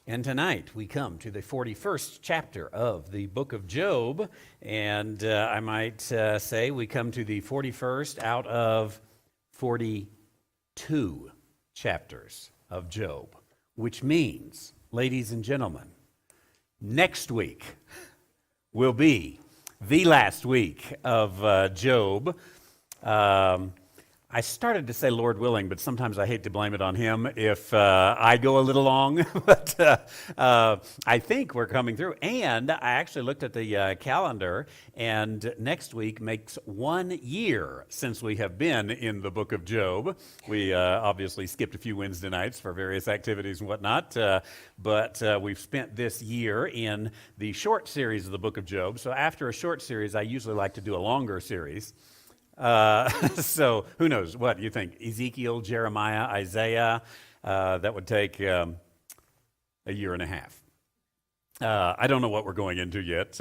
And tonight we come to the 41st chapter of the book of Job, and I might say we come to the 41st out of 42 chapters of Job, which means, ladies and gentlemen, next week will be the last week of Job. I started to say Lord willing, but sometimes I hate to blame it on him if I go a little long. But I think we're coming through. And I actually looked at the calendar, and next week makes 1 year since we have been in the book of Job. We obviously skipped a few Wednesday nights for various activities and whatnot, but we've spent this year in the short series of the book of Job. So after a short series, I usually like to do a longer series. So who knows what you think? Ezekiel, Jeremiah, Isaiah, that would take a year and a half. I don't know what we're going into yet,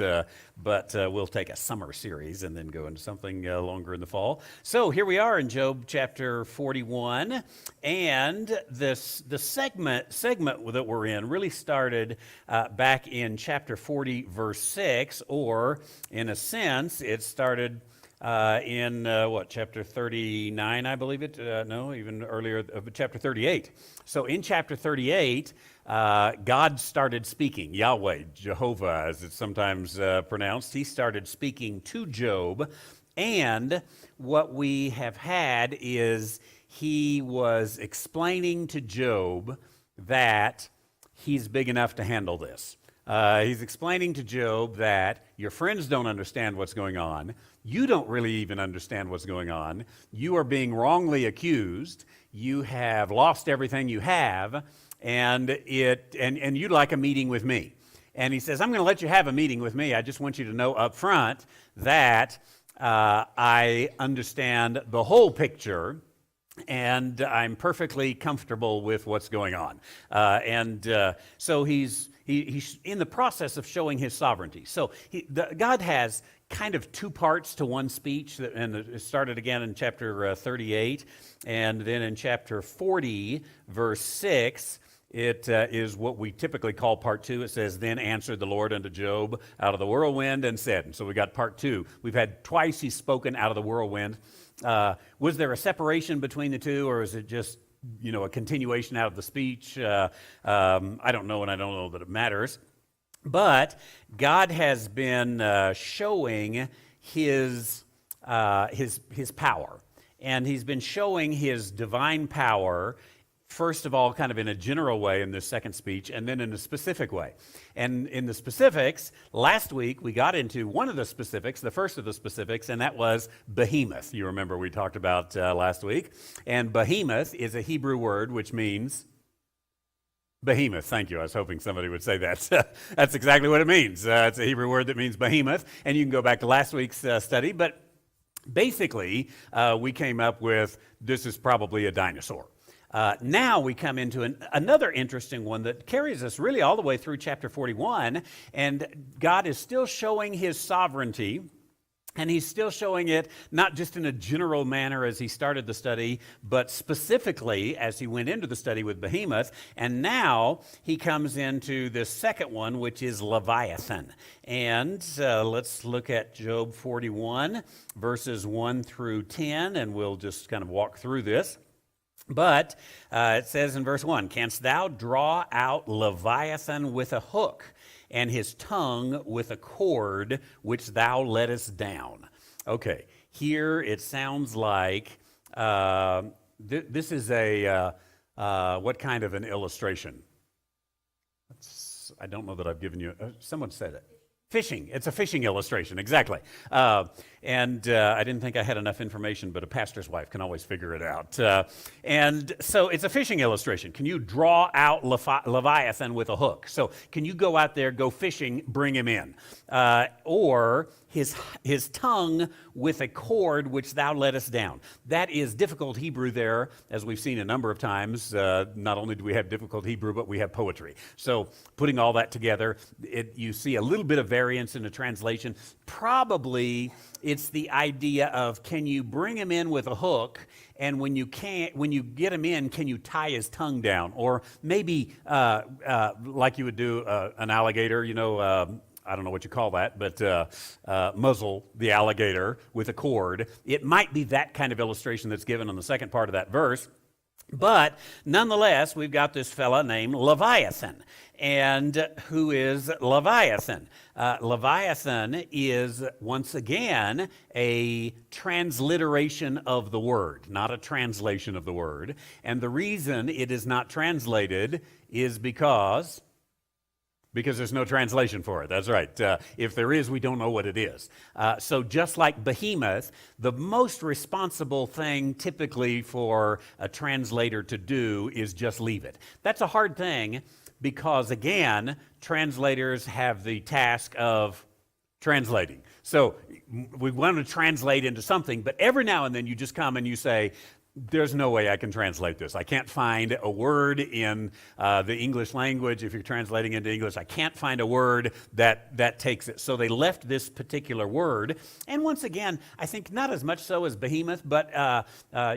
but we'll take a summer series and then go into something longer in the fall. So here we are in Job chapter 41, and the segment that we're in really started back in chapter 40, verse 6, or in a sense, it started in chapter 39, I believe it? No, even earlier, chapter 38. So in chapter 38, God started speaking. Yahweh, Jehovah, as it's sometimes pronounced. He started speaking to Job. And what we have had is he was explaining to Job that he's big enough to handle this. He's explaining to Job that your friends don't understand what's going on. You don't really even understand what's going on. You are being wrongly accused. You have lost everything you have, and you'd like a meeting with me. And he says, I'm going to let you have a meeting with me. I just want you to know up front that I understand the whole picture, and I'm perfectly comfortable with what's going on. So he's in the process of showing his sovereignty. So God has kind of two parts to one speech, and it started again in chapter 38, and then in chapter 40, verse 6, it is what we typically call part 2. It says, then answered the Lord unto Job out of the whirlwind and said. And so we got part 2. We've had twice he's spoken out of the whirlwind. Was there a separation between the two, or is it just a continuation out of the speech? I don't know, and I don't know that it matters. But God has been showing his power, and he's been showing his divine power, first of all, kind of in a general way in this second speech, and then in a specific way. And in the specifics, last week we got into one of the specifics, the first of the specifics, and that was behemoth. You remember we talked about last week. And behemoth is a Hebrew word which means behemoth. Thank you. I was hoping somebody would say that. That's exactly what it means. It's a Hebrew word that means behemoth, and you can go back to last week's study. But basically, we came up with this is probably a dinosaur. Now we come into another interesting one that carries us really all the way through chapter 41, and God is still showing his sovereignty, and he's still showing it not just in a general manner as he started the study, but specifically as he went into the study with Behemoth. And now he comes into this second one, which is Leviathan. And let's look at Job 41, verses 1 through 10, and we'll just kind of walk through this. But it says in verse 1, canst thou draw out Leviathan with a hook, and his tongue with a cord which thou lettest down? Okay, here it sounds like this is what kind of an illustration? I don't know that I've given you, someone said it. Fishing. It's a fishing illustration, exactly. I didn't think I had enough information, but a pastor's wife can always figure it out. And so it's a fishing illustration. Can you draw out Leviathan with a hook? So can you go out there, go fishing, bring him in? Or his tongue with a cord which thou lettest down. That is difficult Hebrew there, as we've seen a number of times. Not only do we have difficult Hebrew, but we have poetry. So putting all that together, you see a little bit of variation variance in the translation. Probably it's the idea of, can you bring him in with a hook, and when you get him in, can you tie his tongue down? Or maybe like you would do an alligator, I don't know what you call that, but muzzle the alligator with a cord. It might be that kind of illustration that's given in the second part of that verse. But nonetheless, we've got this fella named Leviathan. And who is Leviathan? Leviathan is, once again, a transliteration of the word, not a translation of the word. And the reason it is not translated is because there's no translation for it. That's right. If there is, we don't know what it is. So just like behemoth, the most responsible thing typically for a translator to do is just leave it. That's a hard thing because, again, translators have the task of translating. So we want to translate into something, but every now and then you just come and you say, there's no way I can translate this. I can't find a word in the English language. If you're translating into English, I can't find a word that takes it. So they left this particular word. And once again, I think not as much so as behemoth, but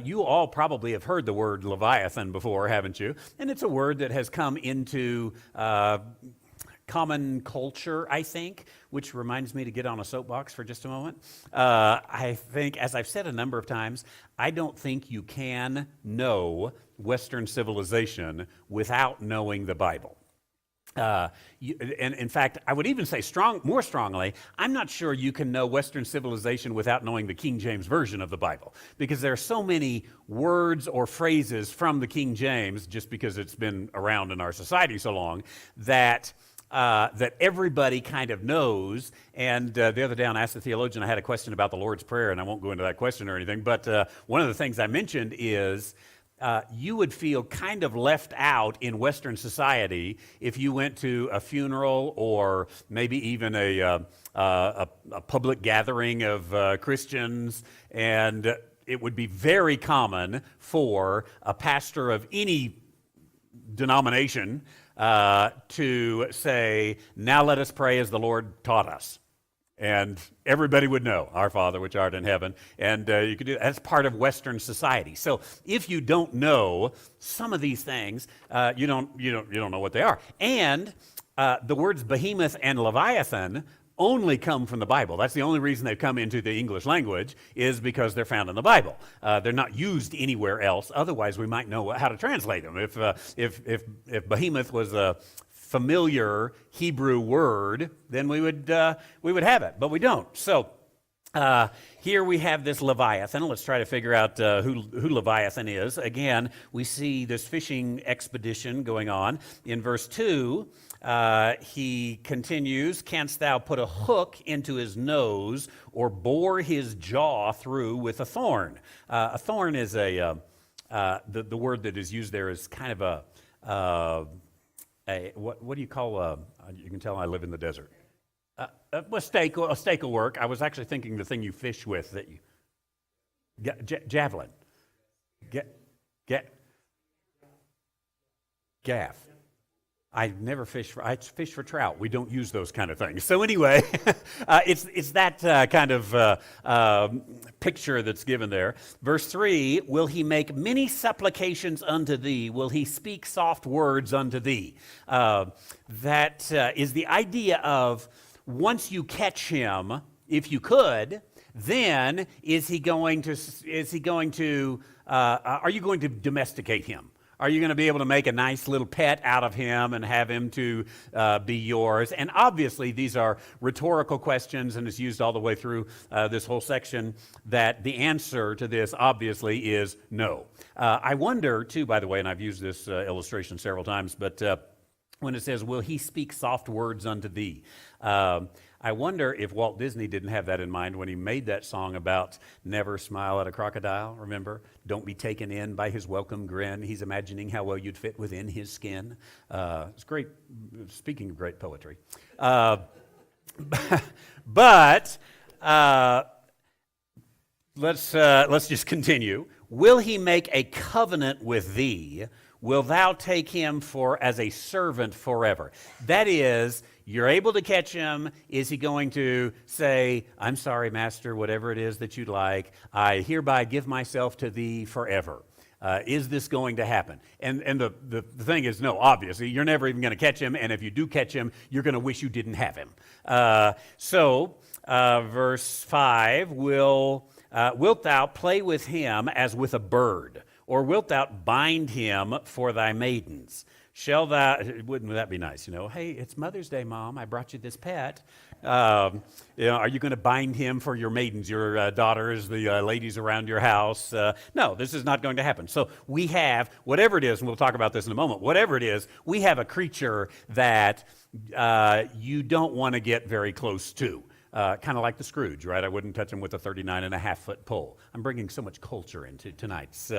you all probably have heard the word Leviathan before, haven't you? And it's a word that has come into common culture, I think, which reminds me to get on a soapbox for just a moment. I think, as I've said a number of times, I don't think you can know Western civilization without knowing the Bible. And in fact, I would even say more strongly, I'm not sure you can know Western civilization without knowing the King James Version of the Bible, because there are so many words or phrases from the King James, just because it's been around in our society so long, that everybody kind of knows. And the other day on Ask the Theologian, I had a question about the Lord's Prayer, and I won't go into that question or anything, but one of the things I mentioned is you would feel kind of left out in Western society if you went to a funeral or maybe even a public gathering of Christians, and it would be very common for a pastor of any denomination to say, now let us pray as the Lord taught us. And everybody would know, our Father which art in heaven. And you could do that. That's part of Western society. So if you don't know some of these things, you don't know what they are. And the words behemoth and Leviathan only come from the Bible. That's the only reason they've come into the English language, is because they're found in the Bible. They're not used anywhere else. Otherwise, we might know how to translate them. If behemoth was a familiar Hebrew word, then we would have it, but we don't. So here we have this Leviathan. Let's try to figure out who Leviathan is. Again, we see this fishing expedition going on. In verse 2, he continues, canst thou put a hook into his nose or bore his jaw through with a thorn? A thorn is the word that is used there is kind of what do you call, you can tell I live in the desert. A stake will work. I was actually thinking the thing you fish with, that you, javelin. Gaff. I never fish for, I fish for trout. We don't use those kind of things. So anyway, it's that kind of picture that's given there. Verse 3, will he make many supplications unto thee? Will he speak soft words unto thee? That is the idea of, once you catch him, if you could, then are you going to domesticate him? Are you going to be able to make a nice little pet out of him and have him to be yours? And obviously, these are rhetorical questions, and it's used all the way through this whole section, that the answer to this, obviously, is no. I wonder, too, by the way, and I've used this illustration several times, but when it says, will he speak soft words unto thee? I wonder if Walt Disney didn't have that in mind when he made that song about never smile at a crocodile, remember? Don't be taken in by his welcome grin. He's imagining how well you'd fit within his skin. It's great, speaking of great poetry. But let's just continue. Will he make a covenant with thee? Will thou take him for as a servant forever? That is, you're able to catch him. Is he going to say, I'm sorry, master, whatever it is that you'd like, I hereby give myself to thee forever? Is this going to happen? And the thing is, no, obviously, you're never even going to catch him, and if you do catch him, you're going to wish you didn't have him. Verse 5, wilt thou play with him as with a bird, or wilt thou bind him for thy maidens? Wouldn't that be nice? Hey, it's Mother's Day, Mom. I brought you this pet. Are you going to bind him for your maidens, your daughters, the ladies around your house? No, this is not going to happen. So we have, whatever it is, and we'll talk about this in a moment, whatever it is, we have a creature that you don't want to get very close to. Kind of like the Scrooge, right? I wouldn't touch him with a 39.5-foot pole. I'm bringing so much culture into tonight's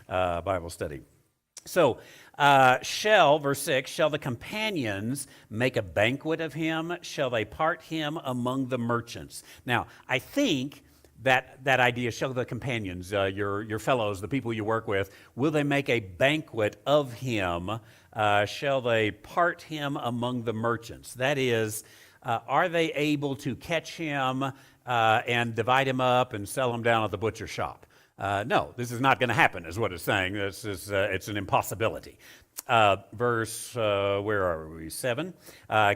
Bible study. So, verse 6, shall the companions make a banquet of him? Shall they part him among the merchants? Now, I think that idea, shall the companions, your fellows, the people you work with, will they make a banquet of him? Shall they part him among the merchants? That is, are they able to catch him and divide him up and sell him down at the butcher shop? No, this is not going to happen, is what it's saying. It's an impossibility. Verse, where are we? 7.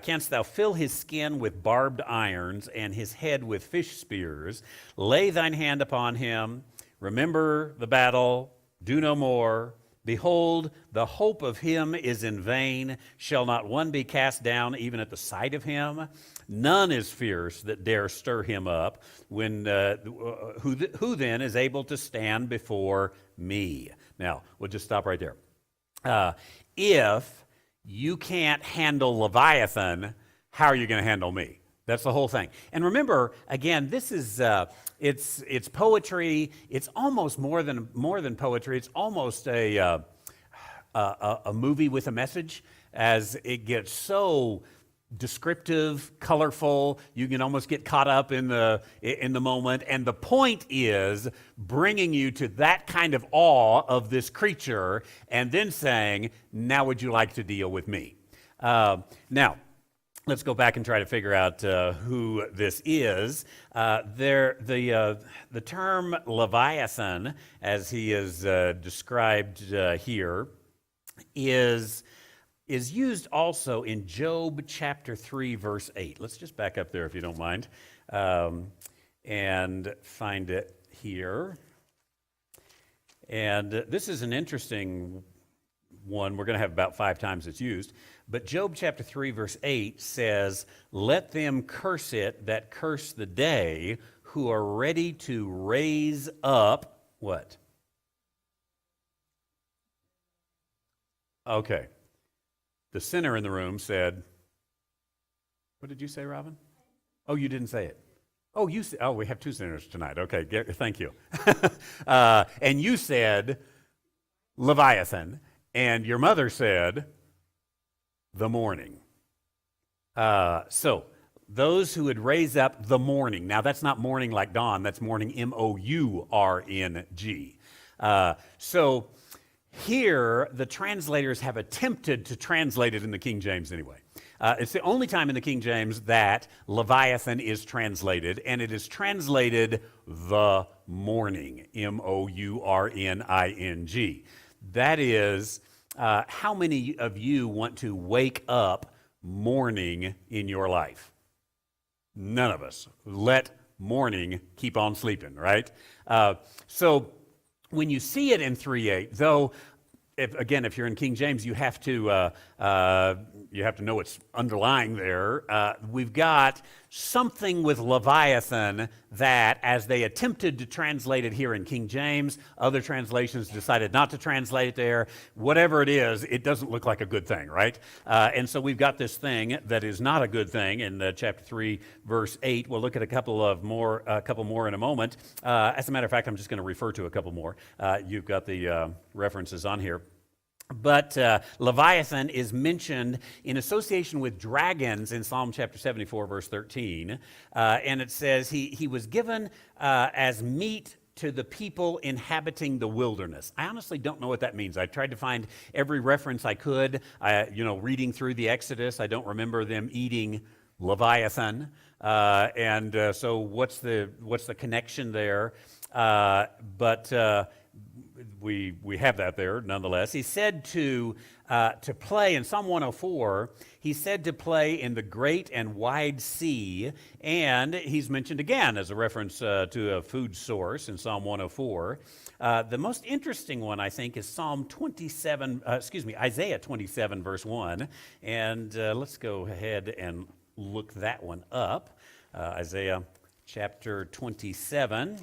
Canst thou fill his skin with barbed irons and his head with fish spears? Lay thine hand upon him. Remember the battle. Do no more. Behold, the hope of him is in vain. Shall not one be cast down even at the sight of him? None is fierce that dare stir him up. Who then is able to stand before me? Now, we'll just stop right there. If you can't handle Leviathan, how are you going to handle me? That's the whole thing. And remember, again, this is it's poetry. It's almost more than poetry. It's almost a movie with a message, as it gets so descriptive, colorful. You can almost get caught up in the moment. And the point is bringing you to that kind of awe of this creature, and then saying, "Now, would you like to deal with me?" Now, let's go back and try to figure out who this is. The term Leviathan, as he is described here, is used also in Job chapter 3, verse 8. Let's just back up there if you don't mind, and find it here. And this is an interesting one. We're going to have about 5 times it's used. But Job chapter 3, verse 8 says, "Let them curse it that curse the day, who are ready to raise up," what? Okay. The sinner in the room said, what did you say, Robin? Oh, you didn't say it. Oh, we have 2 sinners tonight. Okay, thank you. And you said Leviathan, and your mother said the morning. So those who would raise up the morning. Now, that's not morning like dawn. That's morning, M-O-U-R-N-G. So here, the translators have attempted to translate it in the King James anyway. It's the only time in the King James that Leviathan is translated, and it is translated the morning, M-O-U-R-N-I-N-G. That is, how many of you want to wake up morning in your life? None of us. Let morning keep on sleeping, right? So when you see it in 3:8, though, if you're in King James, you have to know what's underlying there. We've got something with Leviathan that, as they attempted to translate it here in King James, other translations decided not to translate it there. Whatever it is, it doesn't look like a good thing, right? And so we've got this thing that is not a good thing in chapter 3, verse 8. We'll look at a couple more in a moment. As a matter of fact, I'm just going to refer to a couple more. You've got the references on here. But Leviathan is mentioned in association with dragons in Psalm chapter 74, verse 13. And it says he was given as meat to the people inhabiting the wilderness. I honestly don't know what that means. I tried to find every reference I could. Reading through the Exodus, I don't remember them eating Leviathan. So what's the connection there? But we have that there nonetheless. He said to play in Psalm 104. He said to play in the great and wide sea, and he's mentioned again as a reference to a food source in Psalm 104. The most interesting one, I think, is Isaiah 27, verse 1. And let's go ahead and look that one up. Isaiah chapter 27,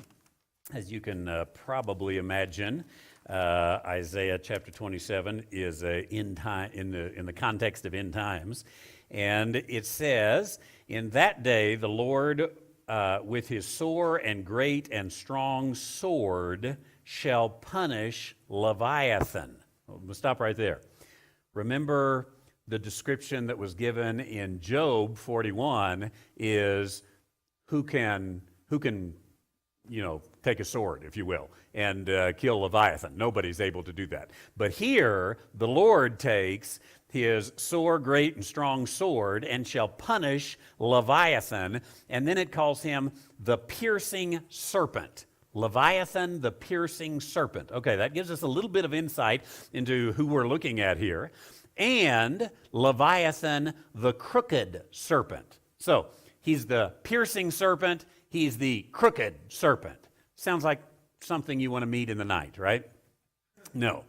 as you can probably imagine. Isaiah chapter 27 is in the context of end times, and it says, "In that day the Lord with his sore and great and strong sword shall punish Leviathan." We'll stop right there. Remember the description that was given in Job 41 is who can take a sword, if you will, and kill Leviathan. Nobody's able to do that. But here, the Lord takes his sore, great, and strong sword and shall punish Leviathan. And then it calls him the piercing serpent. Leviathan, the piercing serpent. Okay, that gives us a little bit of insight into who we're looking at here. And Leviathan, the crooked serpent. So, he's the piercing serpent. He's the crooked serpent. Sounds like something you want to meet in the night, right? No.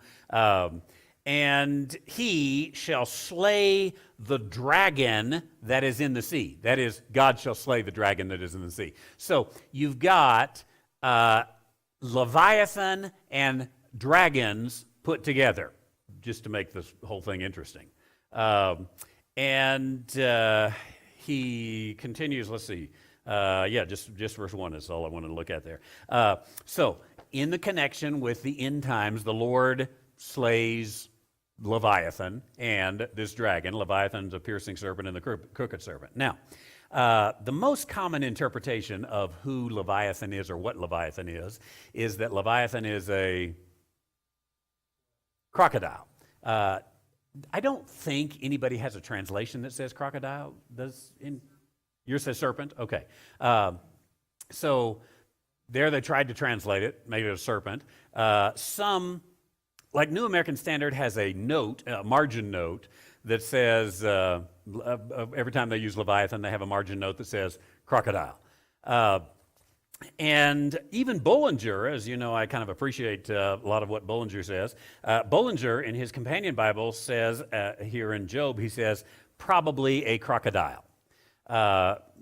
And he shall slay the dragon that is in the sea. That is, God shall slay the dragon that is in the sea. So you've got Leviathan and dragons put together, just to make this whole thing interesting. He continues, let's see. Just verse 1 is all I wanted to look at there. So, in the connection with the end times, the Lord slays Leviathan and this dragon. Leviathan's a piercing serpent and the crooked serpent. Now, the most common interpretation of who Leviathan is or what Leviathan is that Leviathan is a crocodile. I don't think anybody has a translation that says crocodile. Yours says serpent? Okay. So there they tried to translate it, made it a serpent. Some, like New American Standard, has a note, a margin note, that says, every time they use Leviathan, they have a margin note that says crocodile. And even Bullinger, as you know, I kind of appreciate a lot of what Bullinger says. Bullinger, in his companion Bible, says here in Job, he says, probably a crocodile.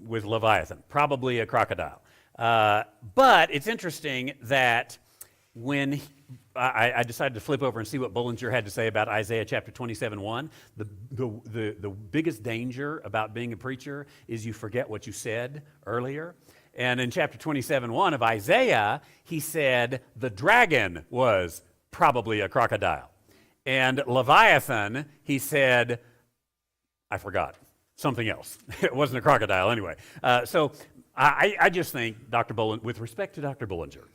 With Leviathan, probably a crocodile. But it's interesting that when I decided to flip over and see what Bullinger had to say about Isaiah chapter 27:1, the biggest danger about being a preacher is you forget what you said earlier. And in chapter 27:1 of Isaiah, he said the dragon was probably a crocodile. And Leviathan, he said, I forgot. Something else. It wasn't a crocodile anyway. So I just think Dr. Bullinger, with respect to Dr. Bullinger,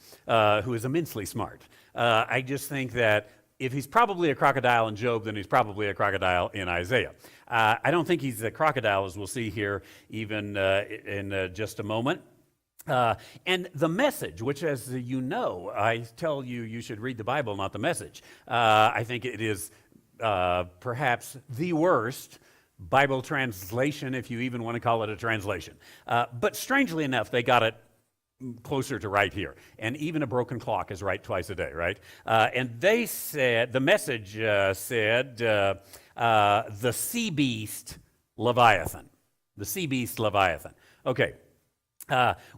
who is immensely smart, I just think that if he's probably a crocodile in Job, then he's probably a crocodile in Isaiah. I don't think he's a crocodile, as we'll see here even in just a moment. And the Message, which, as you know, I tell you, you should read the Bible, not the Message. I think it is perhaps the worst Bible translation, if you even want to call it a translation. But strangely enough, they got it closer to right here. And even a broken clock is right twice a day, right? And they said, the Message said, the sea beast Leviathan. The sea beast Leviathan. Okay.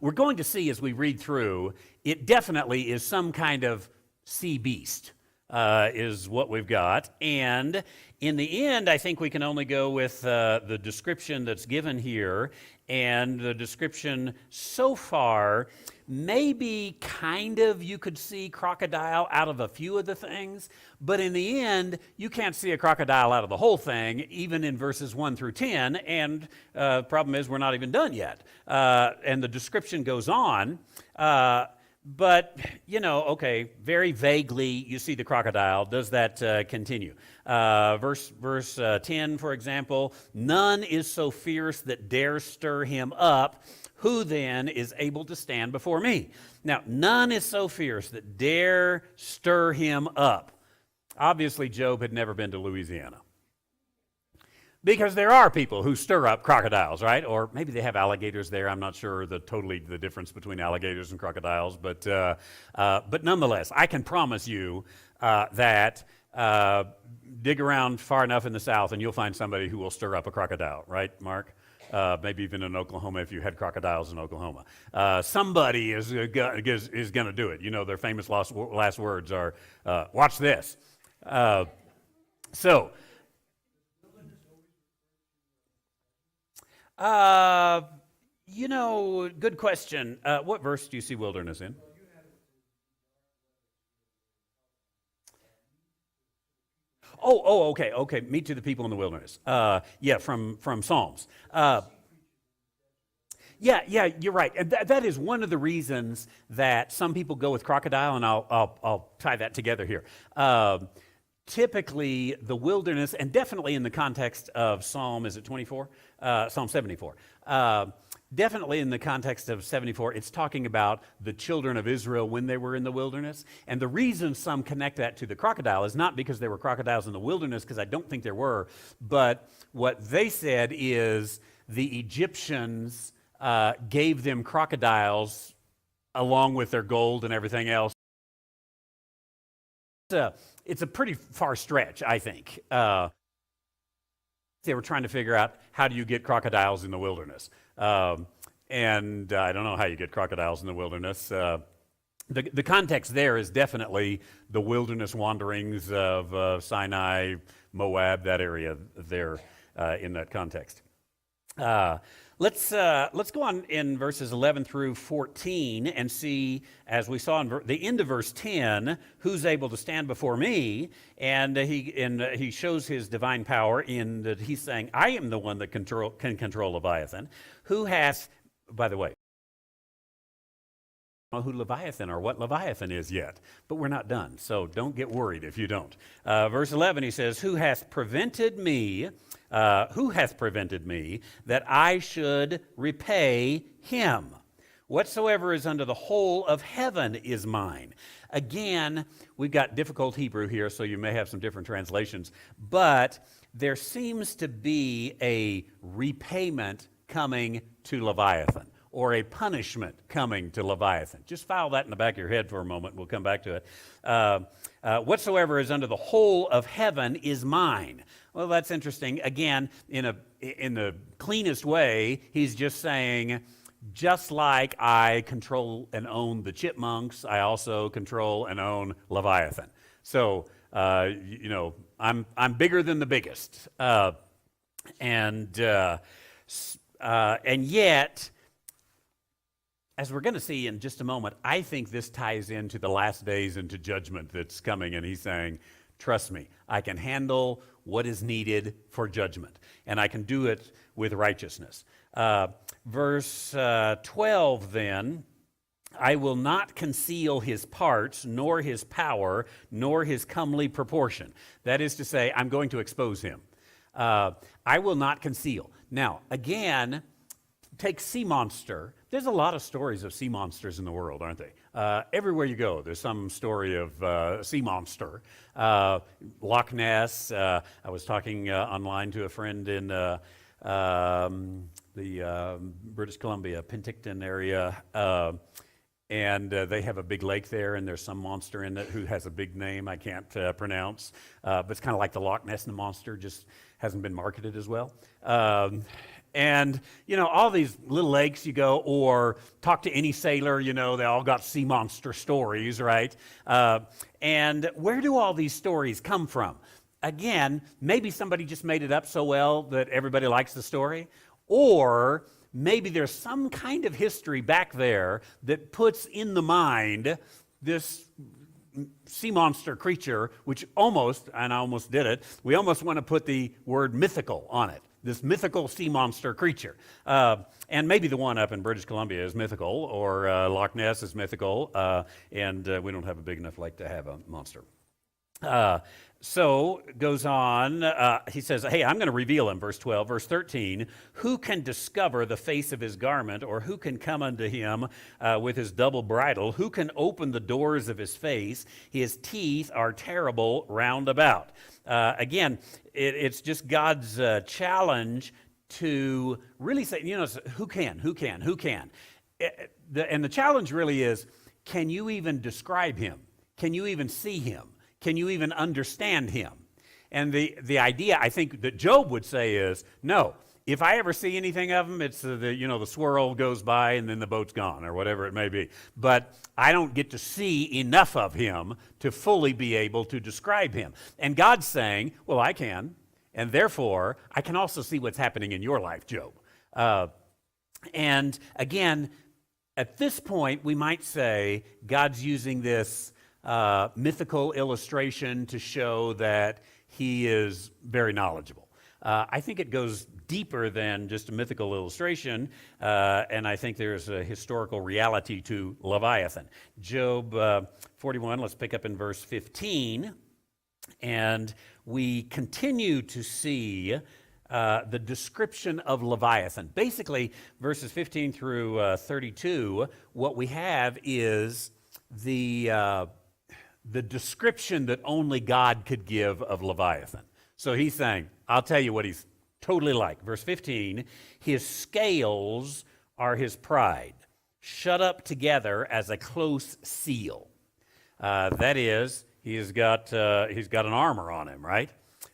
We're going to see as we read through, it definitely is some kind of sea beast. Is what we've got. And in the end, I think we can only go with the description that's given here. And the description so far, maybe kind of you could see crocodile out of a few of the things. But in the end, you can't see a crocodile out of the whole thing, even in verses 1 through 10. And the problem is we're not even done yet. And the description goes on. But, okay, very vaguely you see the crocodile. Does that continue? Verse 10, for example, none is so fierce that dares stir him up. Who then is able to stand before me? Now, none is so fierce that dare stir him up. Obviously, Job had never been to Louisiana. Because there are people who stir up crocodiles, right? Or maybe they have alligators there. I'm not sure the difference between alligators and crocodiles, but nonetheless, I can promise you that dig around far enough in the South and you'll find somebody who will stir up a crocodile, right, Mark? Maybe even in Oklahoma if you had crocodiles in Oklahoma. Somebody is going to do it. Their famous last words are, watch this. Good question. What verse do you see wilderness in? Okay. Meet to the people in the wilderness. From Psalms. Yeah, you're right. And that is one of the reasons that some people go with crocodile, and I'll tie that together here. Typically, the wilderness, and definitely in the context of Psalm 74? Definitely in the context of 74, it's talking about the children of Israel when they were in the wilderness. And the reason some connect that to the crocodile is not because there were crocodiles in the wilderness, because I don't think there were, but what they said is the Egyptians gave them crocodiles along with their gold and everything else. It's a pretty far stretch, I think. They were trying to figure out, how do you get crocodiles in the wilderness? And I don't know how you get crocodiles in the wilderness. The context there is definitely the wilderness wanderings of Sinai, Moab, that area there in that context. Let's go on in verses 11 through 14 and see, as we saw in the end of verse 10, who's able to stand before me. And he shows his divine power in that he's saying, I am the one that can control Leviathan. Who has, by the way, I don't know who Leviathan or what Leviathan is yet, but we're not done, so don't get worried if you don't. Verse 11, he says, who hath prevented me that I should repay him? Whatsoever is under the whole of heaven is mine. Again, we've got difficult Hebrew here, so you may have some different translations, but there seems to be a repayment coming to Leviathan, or a punishment coming to Leviathan. Just file that in the back of your head for a moment. We'll come back to it. Whatsoever is under the whole of heaven is mine. Well, that's interesting. Again, in the cleanest way, he's just saying, just like I control and own the chipmunks, I also control and own Leviathan. So, I'm bigger than the biggest. And yet, as we're going to see in just a moment, I think this ties into the last days, into judgment that's coming. And he's saying, trust me, I can handle what is needed for judgment, and I can do it with righteousness. Verse 12 then, I will not conceal his parts, nor his power, nor his comely proportion. That is to say, I'm going to expose him. I will not conceal. Now, again, take sea monster. There's a lot of stories of sea monsters in the world, aren't they? Everywhere you go, there's some story of sea monster. Loch Ness. I was talking online to a friend in the British Columbia, Penticton area, and they have a big lake there, and there's some monster in it who has a big name I can't pronounce, but it's kind of like the Loch Ness monster, just hasn't been marketed as well. And, all these little lakes you go, or talk to any sailor, they all got sea monster stories, right? And where do all these stories come from? Again, maybe somebody just made it up so well that everybody likes the story, or maybe there's some kind of history back there that puts in the mind this sea monster creature, which almost, and I almost did it, we almost want to put the word mythical on it. this mythical sea monster creature. And maybe the one up in British Columbia is mythical, or Loch Ness is mythical, and we don't have a big enough lake to have a monster. So goes on, he says, hey, I'm going to reveal him, verse 12. Verse 13, who can discover the face of his garment, or who can come unto him with his double bridle? Who can open the doors of his face? His teeth are terrible round about. Again, it's just God's challenge to really say, who can? And the challenge really is, can you even describe him? Can you even see him? Can you even understand him? And the idea, I think, that Job would say is, no, if I ever see anything of him, it's the swirl goes by and then the boat's gone, or whatever it may be. But I don't get to see enough of him to fully be able to describe him. And God's saying, well, I can, and therefore, I can also see what's happening in your life, Job. And again, at this point, we might say God's using this mythical illustration to show that he is very knowledgeable. I think it goes deeper than just a mythical illustration, and I think there's a historical reality to Leviathan. Job 41, let's pick up in verse 15, and we continue to see the description of Leviathan. Basically, verses 15 through 32, what we have is the description that only God could give of Leviathan. So he's saying, I'll tell you what he's totally like. Verse 15, his scales are his pride, shut up together as a close seal. That is, he's got an armor on him, right?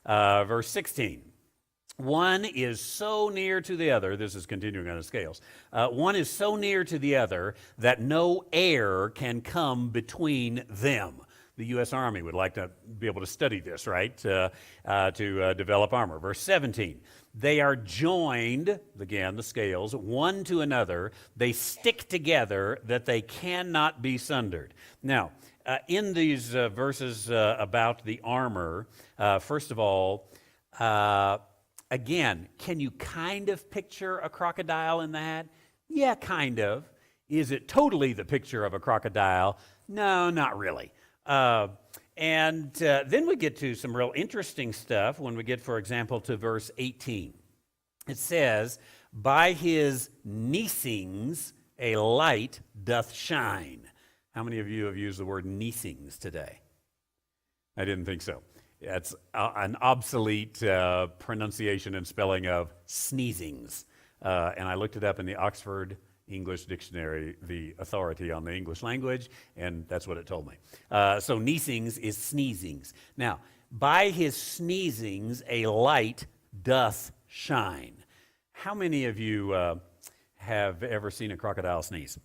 Verse 16, one is so near to the other, this is continuing on the scales, one is so near to the other that no air can come between them. The U.S. Army would like to be able to study this, right, to develop armor. Verse 17, they are joined, again, the scales, one to another. They stick together that they cannot be sundered. Now, in these verses about the armor, first of all, again, can you kind of picture a crocodile in that? Yeah, kind of. Is it totally the picture of a crocodile? No, not really. And then we get to some real interesting stuff when we get, for example, to verse 18. It says, by his neesings a light doth shine. How many of you have used the word neesings today? I didn't think so. It's an obsolete pronunciation and spelling of sneezings. And I looked it up in the Oxford English Dictionary, the authority on the English language, and that's what it told me. So neesings is sneezings. Now, by his sneezings a light doth shine. How many of you have ever seen a crocodile sneeze?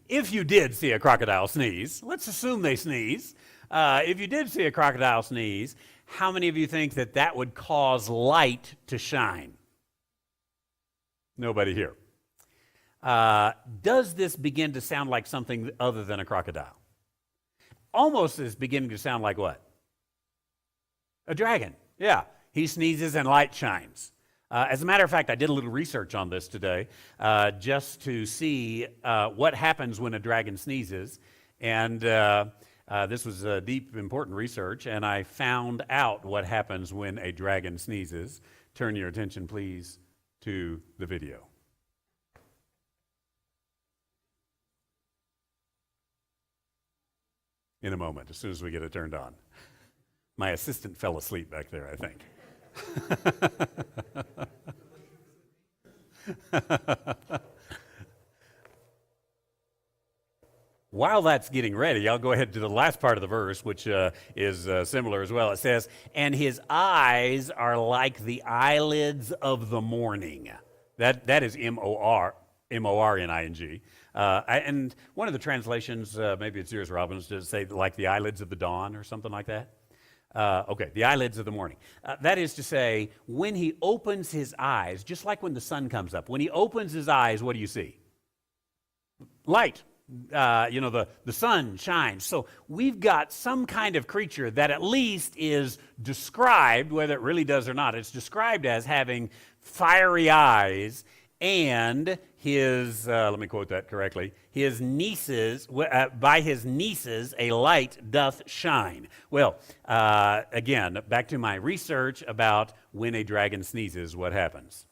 If you did see a crocodile sneeze, let's assume they sneeze. If you did see a crocodile sneeze, how many of you think that that would cause light to shine? Nobody here. Does this begin to sound like something other than a crocodile? Almost is beginning to sound like what? A dragon. Yeah. He sneezes and light shines. As a matter of fact, I did a little research on this today just to see what happens when a dragon sneezes. And this was deep, important research, and I found out what happens when a dragon sneezes. Turn your attention, please, to the video. In a moment, as soon as we get it turned on. My assistant fell asleep back there, I think. While that's getting ready, I'll go ahead to the last part of the verse, which is similar as well. It says, and his eyes are like the eyelids of the morning. That is M-O-R-N-I-N-G. And one of the translations, maybe it's yours, Robbins, does say like the eyelids of the dawn or something like that. Okay, the eyelids of the morning. That is to say, when he opens his eyes, just like when the sun comes up, when he opens his eyes, what do you see? Light. the sun shines. So we've got some kind of creature that at least is described, whether it really does or not, it's described as having fiery eyes, and his, let me quote that correctly, his nieces, by his nieces a light doth shine. Well, again, back to my research about when a dragon sneezes, what happens?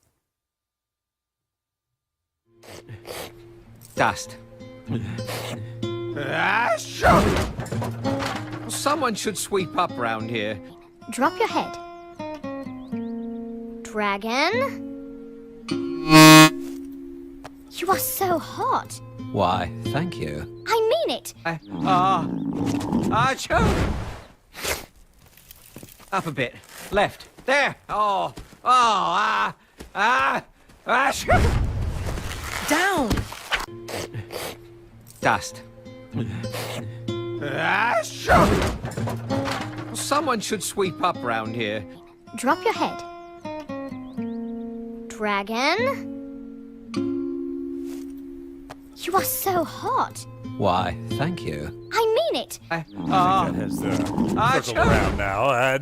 Dust. Someone should sweep up round here. Drop your head. Dragon? You are so hot. Why, thank you. I mean it. Achoo! Up a bit. Left. There. Achoo! Down! Dust. Achoo! Someone should sweep up round here. Drop your head. Dragon? You are so hot. Why, thank you. I mean it. That has circled around now.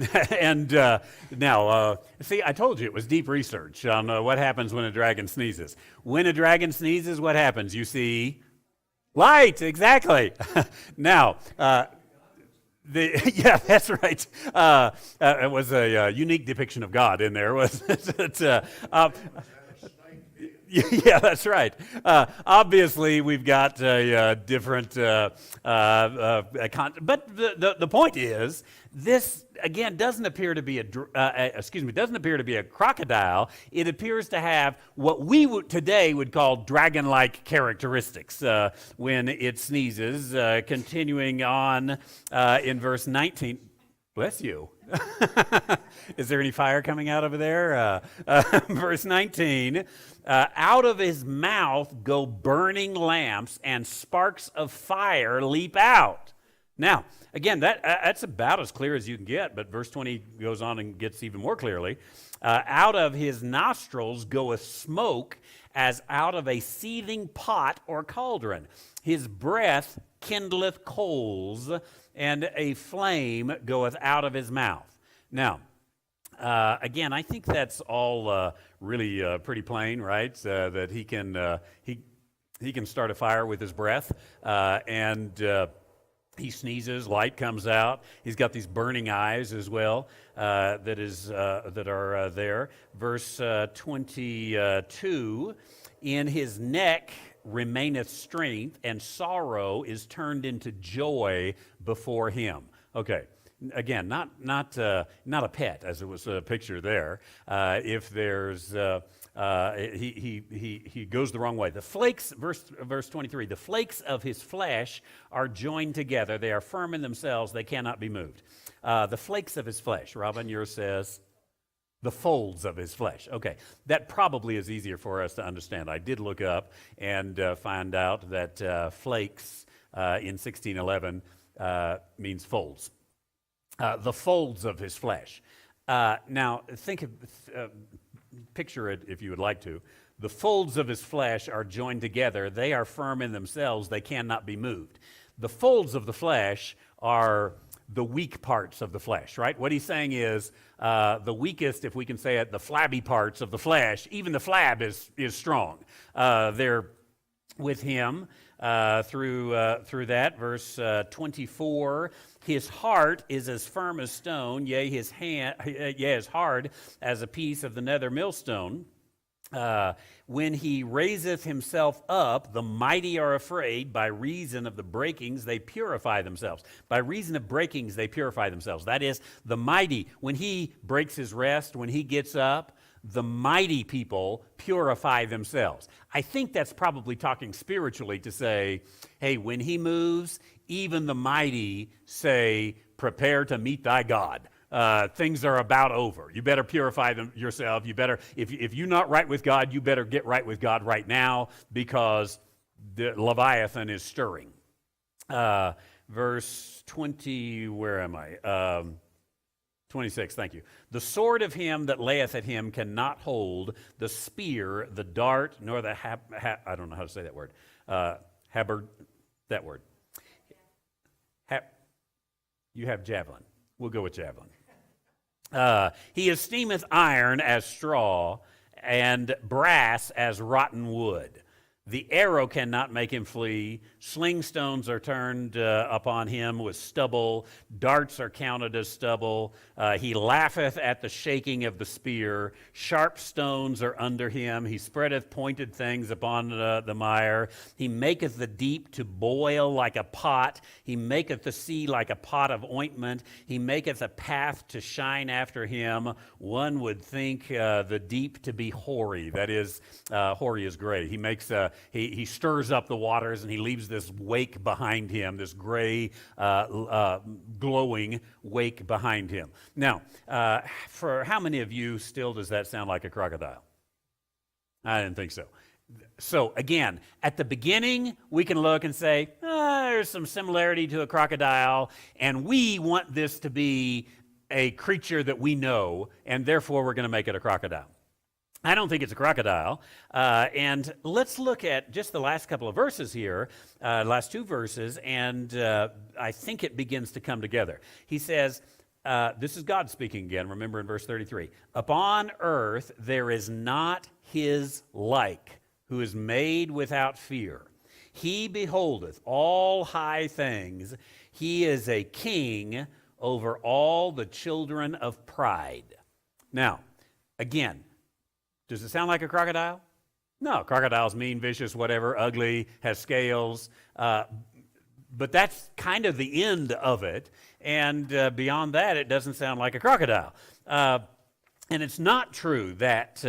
Now, see, I told you it was deep research on what happens when a dragon sneezes. When a dragon sneezes, what happens? You see light, exactly. Now, yeah, that's right. It was a unique depiction of God in there, wasn't it? Yeah, that's right. Obviously, we've got different, but the point is, this again doesn't appear to be doesn't appear to be a crocodile. It appears to have what we today would call dragon-like characteristics when it sneezes. Continuing on in verse 19. Bless you. Is there any fire coming out over there? Verse 19, out of his mouth go burning lamps, and sparks of fire leap out. Now, again, that's about as clear as you can get, but verse 20 goes on and gets even more clearly. Out of his nostrils goeth smoke, as out of a seething pot or cauldron. His breath kindleth coals, and a flame goeth out of his mouth. Now, again, I think that's all really pretty plain, right? That he can start a fire with his breath, and he sneezes, light comes out. He's got these burning eyes as well that are there. Verse 22, in his neck remaineth strength, and sorrow is turned into joy before him. Okay. Again, not a pet, as it was a picture there. If there's he goes the wrong way. The flakes, verse 23. The flakes of his flesh are joined together; they are firm in themselves; they cannot be moved. The flakes of his flesh. Robin, yours says the folds of his flesh. Okay, that probably is easier for us to understand. I did look up and find out that flakes in 1611 means folds. The folds of his flesh. Now, picture it if you would like to. The folds of his flesh are joined together. They are firm in themselves. They cannot be moved. The folds of the flesh are the weak parts of the flesh, right? What he's saying is the weakest, if we can say it, the flabby parts of the flesh, even the flab is strong. They're with him through that. Verse 24, his heart is as firm as stone, yea, as hard as a piece of the nether millstone. When he raiseth himself up, the mighty are afraid. By reason of the breakings, they purify themselves. By reason of breakings, they purify themselves. That is, the mighty, when he breaks his rest, when he gets up, the mighty people purify themselves. I think that's probably talking spiritually to say, hey, when he moves, even the mighty say, prepare to meet thy God. Things are about over. You better purify yourself. You better, if you're not right with God, you better get right with God right now, because the Leviathan is stirring. Verse 20, where am I? 26, thank you. The sword of him that layeth at him cannot hold, the spear, the dart, nor the I don't know how to say that word. that word? You have javelin. We'll go with javelin. He esteemeth iron as straw, and brass as rotten wood. The arrow cannot make him flee. Sling stones are turned upon him with stubble. Darts are counted as stubble. He laugheth at the shaking of the spear. Sharp stones are under him. He spreadeth pointed things upon the mire. He maketh the deep to boil like a pot. He maketh the sea like a pot of ointment. He maketh a path to shine after him. One would think the deep to be hoary. That is, hoary is gray. He makes he stirs up the waters, and he leaves this wake behind him, this gray, glowing wake behind him. Now, for how many of you still does that sound like a crocodile? I didn't think so. So again, at the beginning, we can look and say, there's some similarity to a crocodile, and we want this to be a creature that we know, and therefore we're going to make it a crocodile. I don't think it's a crocodile. And let's look at just the last couple of verses here, last two verses, and I think it begins to come together. He says, this is God speaking again, remember in verse 33, upon earth there is not his like, who is made without fear. He beholdeth all high things. He is a king over all the children of pride. Now, again, does it sound like a crocodile? No, crocodile's mean, vicious, whatever, ugly, has scales. But that's kind of the end of it. And beyond that, it doesn't sound like a crocodile. And it's not true that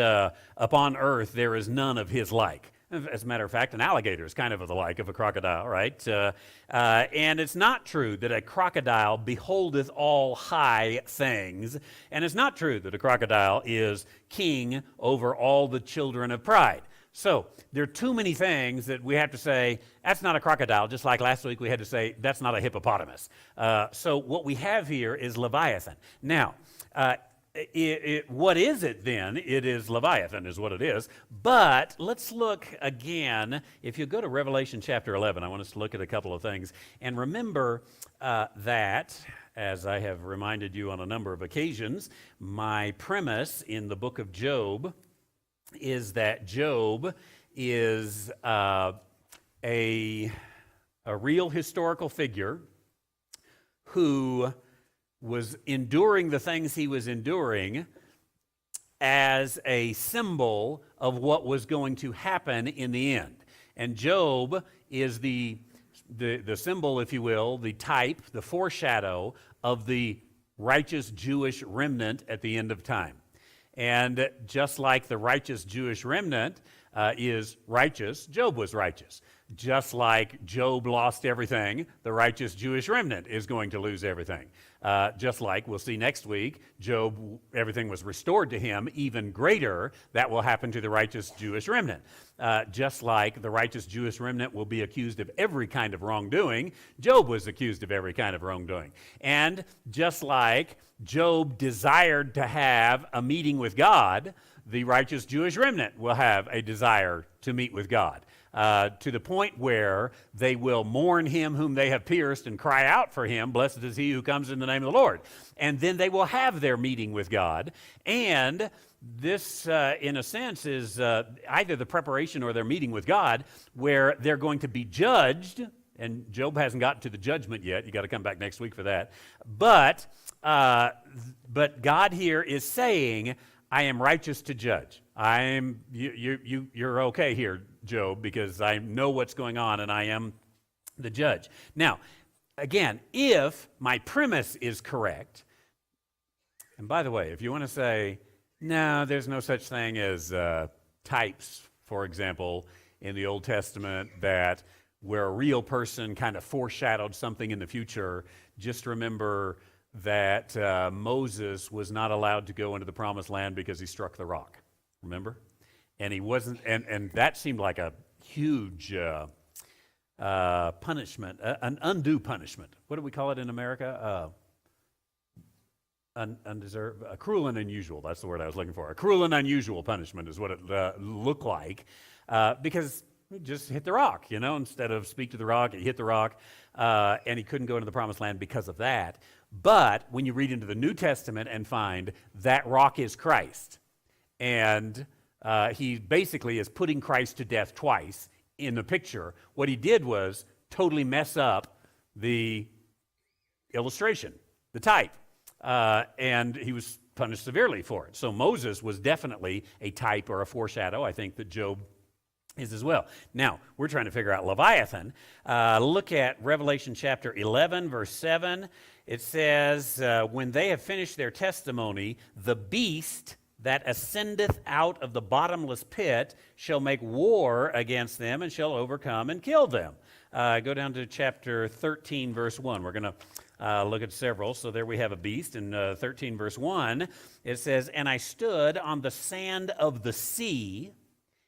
upon earth there is none of his like. As a matter of fact, an alligator is kind of the like of a crocodile, right? And it's not true that a crocodile beholdeth all high things. And it's not true that a crocodile is king over all the children of pride. So there are too many things that we have to say, that's not a crocodile, just like last week we had to say, that's not a hippopotamus. So what we have here is Leviathan. Now, what is it then? It is Leviathan is what it is. But let's look again. If you go to Revelation chapter 11, I want us to look at a couple of things. And remember that, as I have reminded you on a number of occasions, my premise in the book of Job is that Job is a real historical figure who was enduring the things he was enduring as a symbol of what was going to happen in the end. And Job is the symbol, if you will, the type, the foreshadow of the righteous Jewish remnant at the end of time. And just like the righteous Jewish remnant is righteous, Job was righteous. Just like Job lost everything, the righteous Jewish remnant is going to lose everything. Just like we'll see next week, Job, everything was restored to him, even greater, that will happen to the righteous Jewish remnant. Just like the righteous Jewish remnant will be accused of every kind of wrongdoing, Job was accused of every kind of wrongdoing. And just like Job desired to have a meeting with God, the righteous Jewish remnant will have a desire to meet with God. To the point where they will mourn him whom they have pierced and cry out for him, blessed is he who comes in the name of the Lord. And then they will have their meeting with God. And this, in a sense, is either the preparation or their meeting with God, where they're going to be judged. And Job hasn't gotten to the judgment yet. You got to come back next week for that. But God here is saying, I am righteous to judge. You're okay here, Job, because I know what's going on and I am the judge. Now, again, if my premise is correct, and by the way, if you want to say, no, there's no such thing as types, for example, in the Old Testament, that where a real person kind of foreshadowed something in the future, just remember that Moses was not allowed to go into the promised land because he struck the rock. Remember? And he wasn't, and that seemed like a huge punishment, an undue punishment. What do we call it in America? Undeserved, cruel and unusual. That's the word I was looking for. A cruel and unusual punishment is what it looked like, because just hit the rock, instead of speak to the rock, he hit the rock, and he couldn't go into the promised land because of that. But when you read into the New Testament and find that rock is Christ, and he basically is putting Christ to death twice in the picture, what he did was totally mess up the illustration, the type, and he was punished severely for it. So Moses was definitely a type or a foreshadow. I think that Job is as well. Now, we're trying to figure out Leviathan. Look at Revelation chapter 11, verse 7. It says, when they have finished their testimony, the beast that ascendeth out of the bottomless pit shall make war against them and shall overcome and kill them. Go down to chapter 13, verse 1. We're going to look at several. So there we have a beast. In 13, verse 1, it says, and I stood on the sand of the sea,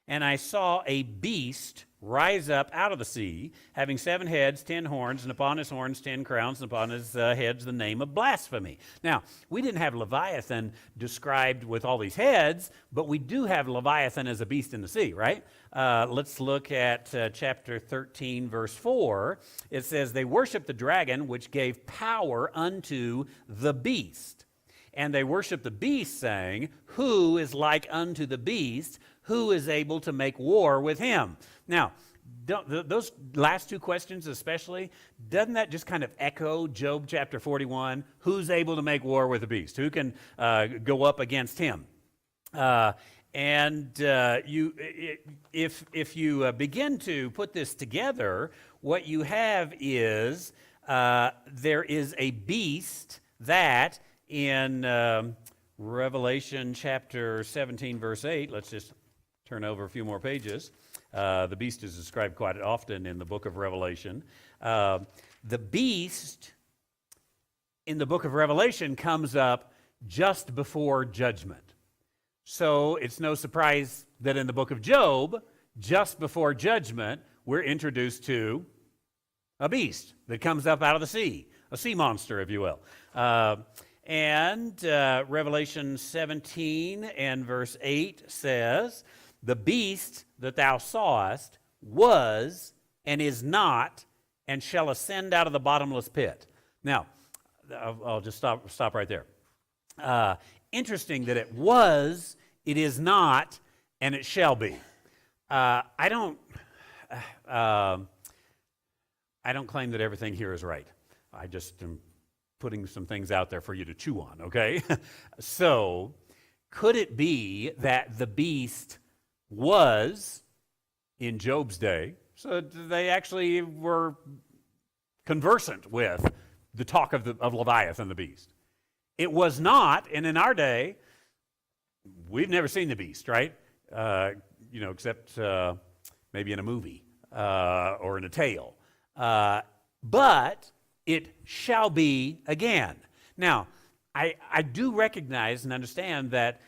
and I saw a beast rise up out of the sea, having 7 heads, 10 horns, and upon his horns 10 crowns, and upon his heads the name of blasphemy. Now, we didn't have Leviathan described with all these heads, but we do have Leviathan as a beast in the sea, right? Let's look at chapter 13, verse 4. It says, they worshiped the dragon, which gave power unto the beast. And they worshiped the beast, saying, who is like unto the beast? Who is able to make war with him? Now, those last two questions especially, doesn't that just kind of echo Job chapter 41? Who's able to make war with the beast? Who can go up against him? If you begin to put this together, what you have is there is a beast that in Revelation chapter 17, verse 8, let's just turn over a few more pages. The beast is described quite often in the book of Revelation. The beast in the book of Revelation comes up just before judgment. So it's no surprise that in the book of Job, just before judgment, we're introduced to a beast that comes up out of the sea, a sea monster, if you will. Revelation 17 and verse 8 says, the beast that thou sawest was and is not and shall ascend out of the bottomless pit. Now, I'll just stop right there. Interesting that it was, it is not, and it shall be. I don't claim that everything here is right. I just am putting some things out there for you to chew on, okay? So, could it be that the beast was in Job's day, so they actually were conversant with the talk of Leviathan, the beast? It was not, and in our day, we've never seen the beast, right? Except maybe in a movie or in a tale. But it shall be again. Now, I do recognize and understand that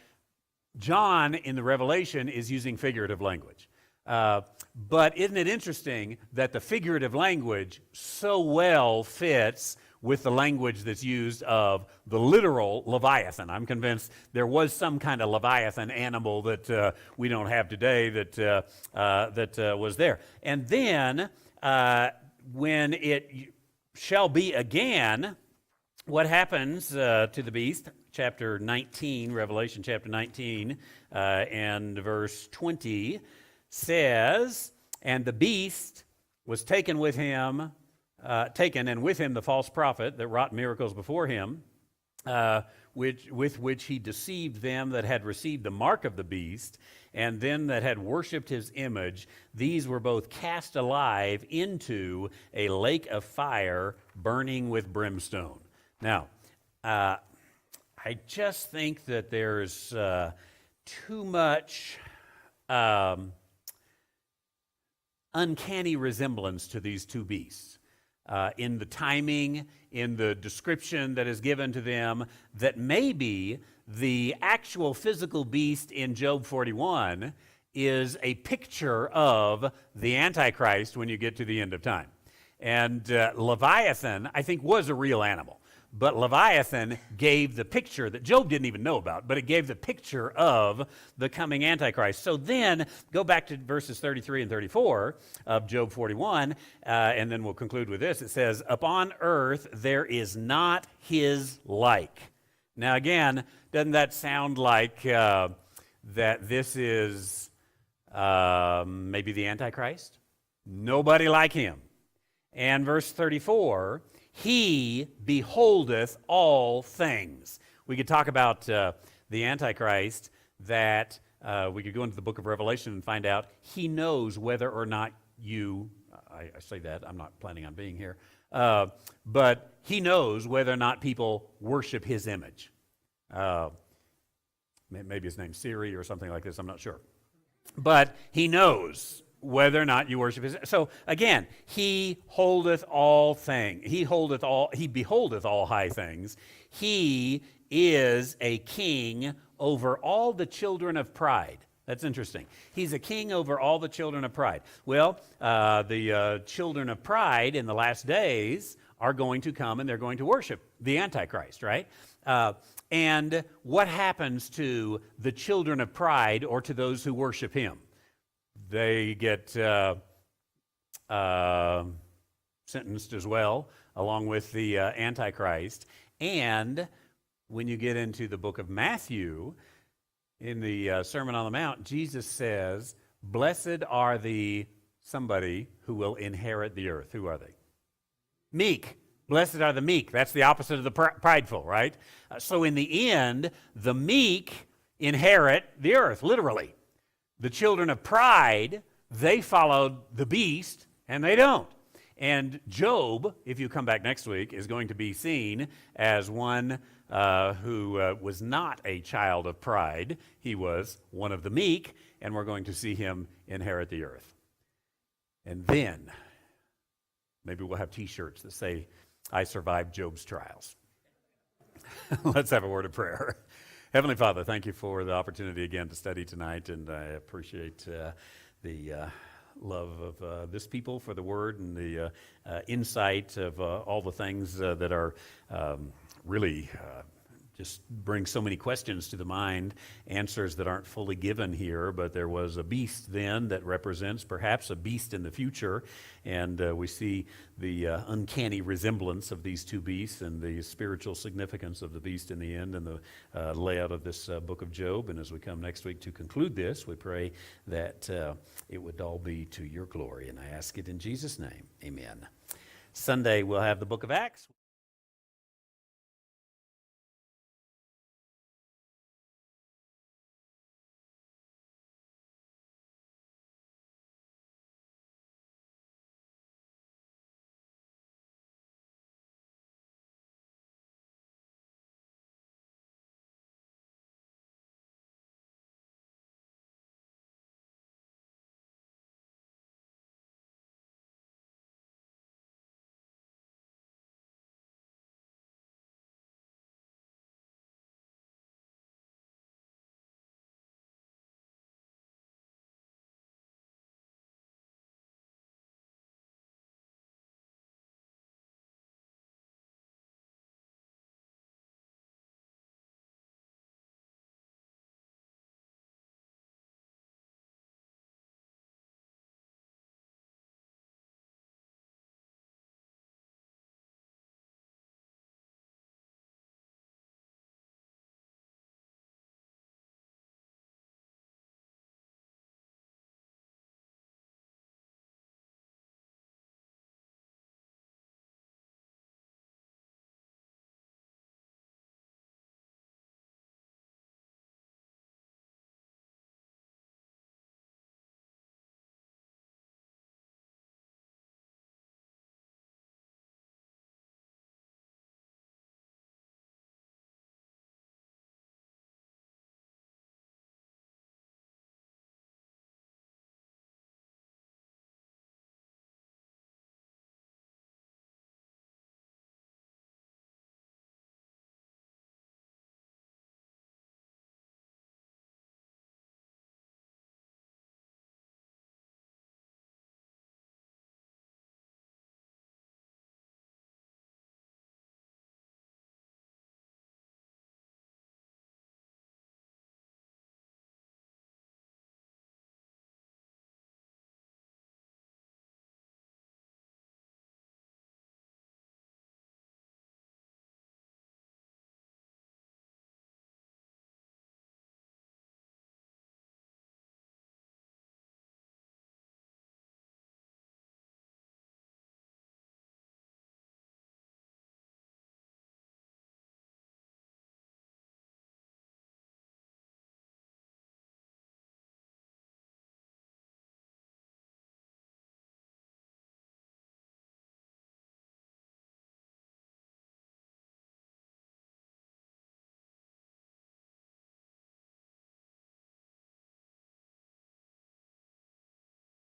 John in the Revelation is using figurative language. But isn't it interesting that the figurative language so well fits with the language that's used of the literal Leviathan? I'm convinced there was some kind of Leviathan animal that we don't have today that was there. And then when it shall be again, what happens to the beast? Chapter 19, Revelation chapter 19 and verse 20 says, and the beast was taken, and with him the false prophet that wrought miracles before him, with which he deceived them that had received the mark of the beast, and them that had worshipped his image. These were both cast alive into a lake of fire burning with brimstone. Now, I just think that there's too much uncanny resemblance to these two beasts in the timing, in the description that is given to them, that maybe the actual physical beast in Job 41 is a picture of the Antichrist when you get to the end of time. And Leviathan, I think, was a real animal. but Leviathan gave the picture that Job didn't even know about, but it gave the picture of the coming Antichrist. So then, go back to verses 33 and 34 of Job 41, and then we'll conclude with this. It says, upon earth there is not his like. Now again, doesn't that sound like that this is maybe the Antichrist? Nobody like him. And verse 34, he beholdeth all things. We could talk about the Antichrist, that we could go into the book of Revelation and find out he knows whether or not you, I say that, I'm not planning on being here, but he knows whether or not people worship his image. Maybe his name's Siri or something like this, I'm not sure. But he knows whether or not you worship his. So again, he holdeth all things. He beholdeth all high things. He is a king over all the children of pride. That's interesting. He's a king over all the children of pride. Well, the children of pride in the last days are going to come and they're going to worship the Antichrist, right? And what happens to the children of pride or to those who worship him? They get sentenced as well, along with the Antichrist. And when you get into the book of Matthew, in the Sermon on the Mount, Jesus says, blessed are the somebody who will inherit the earth. Who are they? Meek. Blessed are the meek. That's the opposite of the prideful, right? So in the end, the meek inherit the earth, literally. The children of pride, they followed the beast, and they don't. And Job, if you come back next week, is going to be seen as one who was not a child of pride. He was one of the meek, and we're going to see him inherit the earth. And then, maybe we'll have T-shirts that say, I survived Job's trials. Let's have a word of prayer. Heavenly Father, thank you for the opportunity again to study tonight, and I appreciate the love of this people for the Word and the insight of all the things that are really just bring so many questions to the mind, answers that aren't fully given here, but there was a beast then that represents perhaps a beast in the future, and we see the uncanny resemblance of these two beasts and the spiritual significance of the beast in the end and the layout of this book of Job. And as we come next week to conclude this, we pray that it would all be to your glory, and I ask it in Jesus' name. Amen. Sunday we'll have the book of Acts.